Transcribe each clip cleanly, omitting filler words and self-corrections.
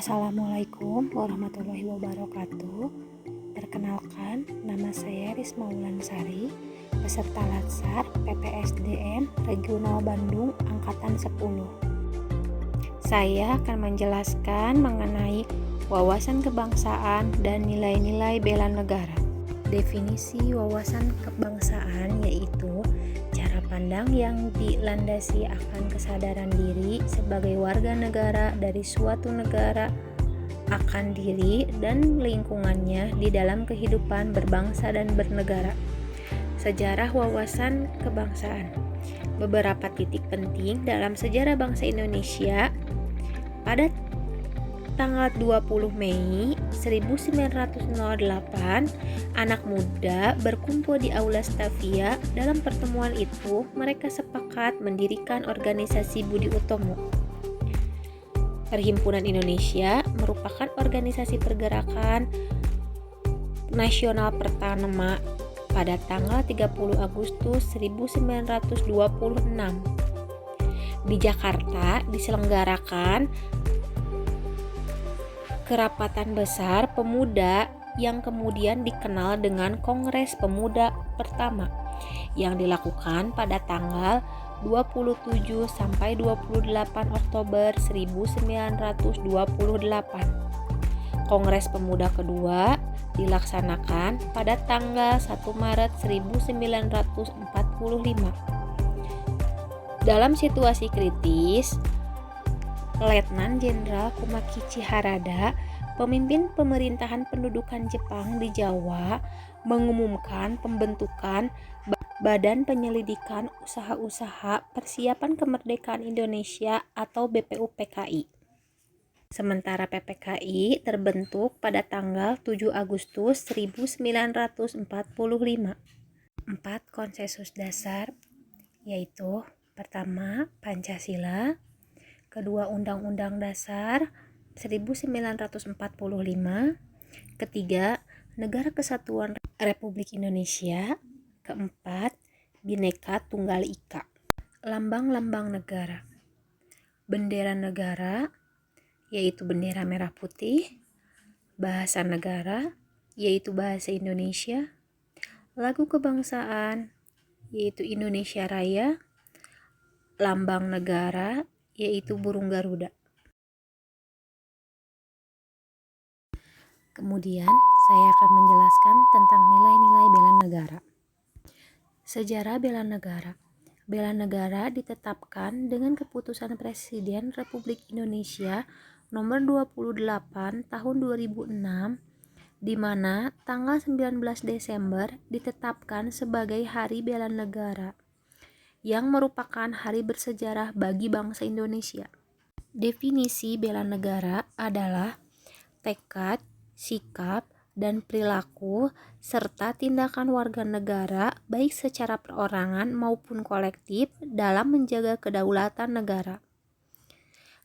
Assalamualaikum warahmatullahi wabarakatuh. Perkenalkan, nama saya Risma Wulansari, peserta Latsar PPSDN Regional Bandung Angkatan 10. Saya akan menjelaskan mengenai wawasan kebangsaan dan nilai-nilai bela negara. Definisi wawasan kebangsaan yaitu cara pandang yang dilandasi akan kesadaran diri sebagai warga negara dari suatu negara akan diri dan lingkungannya di dalam kehidupan berbangsa dan bernegara. Sejarah wawasan kebangsaan. Beberapa titik penting dalam sejarah bangsa Indonesia. Pada tanggal 20 Mei 1908, anak muda berkumpul di Aula Stavia. Dalam pertemuan itu, mereka sepakat mendirikan organisasi Budi Utomo. Perhimpunan Indonesia merupakan organisasi pergerakan nasional pertama pada tanggal 30 Agustus 1926. Di Jakarta diselenggarakan Kerapatan Besar Pemuda yang kemudian dikenal dengan Kongres Pemuda pertama yang dilakukan pada tanggal 27 sampai 28 Oktober 1928. Kongres Pemuda kedua dilaksanakan pada tanggal 1 Maret 1945. Dalam situasi kritis, Letnan Jenderal Kumakichi Harada, pemimpin pemerintahan pendudukan Jepang di Jawa, mengumumkan pembentukan Badan Penyelidikan Usaha-Usaha Persiapan Kemerdekaan Indonesia atau BPUPKI. Sementara PPKI terbentuk pada tanggal 7 Agustus 1945. 4 konsensus dasar yaitu pertama Pancasila, kedua Undang-Undang Dasar 1945, ketiga Negara Kesatuan Republik Indonesia, keempat Bhinneka Tunggal Ika. Lambang-lambang negara. Bendera negara yaitu bendera merah putih, bahasa negara yaitu bahasa Indonesia, lagu kebangsaan yaitu Indonesia Raya, lambang negara yaitu burung Garuda. Kemudian saya akan menjelaskan tentang nilai-nilai bela negara. Sejarah bela negara. Bela negara ditetapkan dengan keputusan Presiden Republik Indonesia nomor 28 tahun 2006, di mana tanggal 19 Desember ditetapkan sebagai Hari Bela Negara, yang merupakan hari bersejarah bagi bangsa Indonesia. Definisi bela negara adalah tekad, sikap, dan perilaku serta tindakan warga negara baik secara perorangan maupun kolektif dalam menjaga kedaulatan negara,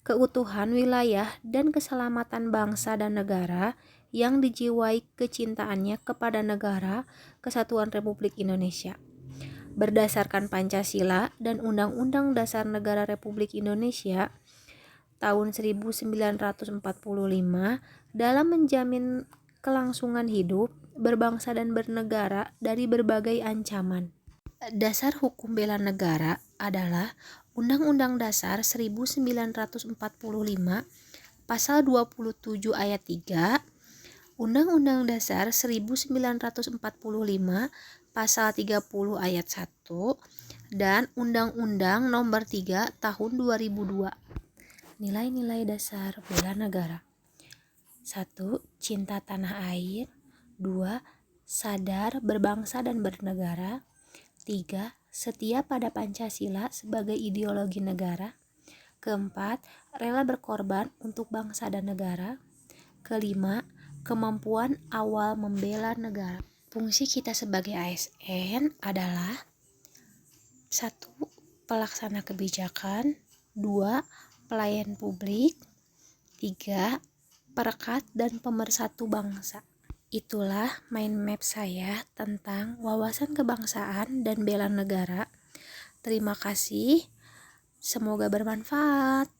keutuhan wilayah dan keselamatan bangsa dan negara yang dijiwai kecintaannya kepada negara Kesatuan Republik Indonesia. Berdasarkan Pancasila dan Undang-Undang Dasar Negara Republik Indonesia tahun 1945 dalam menjamin kelangsungan hidup, berbangsa dan bernegara dari berbagai ancaman. Dasar hukum bela negara adalah Undang-Undang Dasar 1945 Pasal 27 ayat 3, Undang-Undang Dasar 1945 Pasal 30 ayat 1, dan Undang-Undang Nomor 3 Tahun 2002. Nilai-nilai dasar bela negara. 1. Cinta tanah air. 2. Sadar berbangsa dan bernegara. 3. Setia pada Pancasila sebagai ideologi negara. Keempat, rela berkorban untuk bangsa dan negara. Kelima, kemampuan awal membela negara. Fungsi kita sebagai ASN adalah 1. Pelaksana kebijakan. 2. Pelayan publik. 3. Perekat dan pemersatu bangsa. Itulah mind map saya tentang wawasan kebangsaan dan bela negara. Terima kasih. Semoga bermanfaat.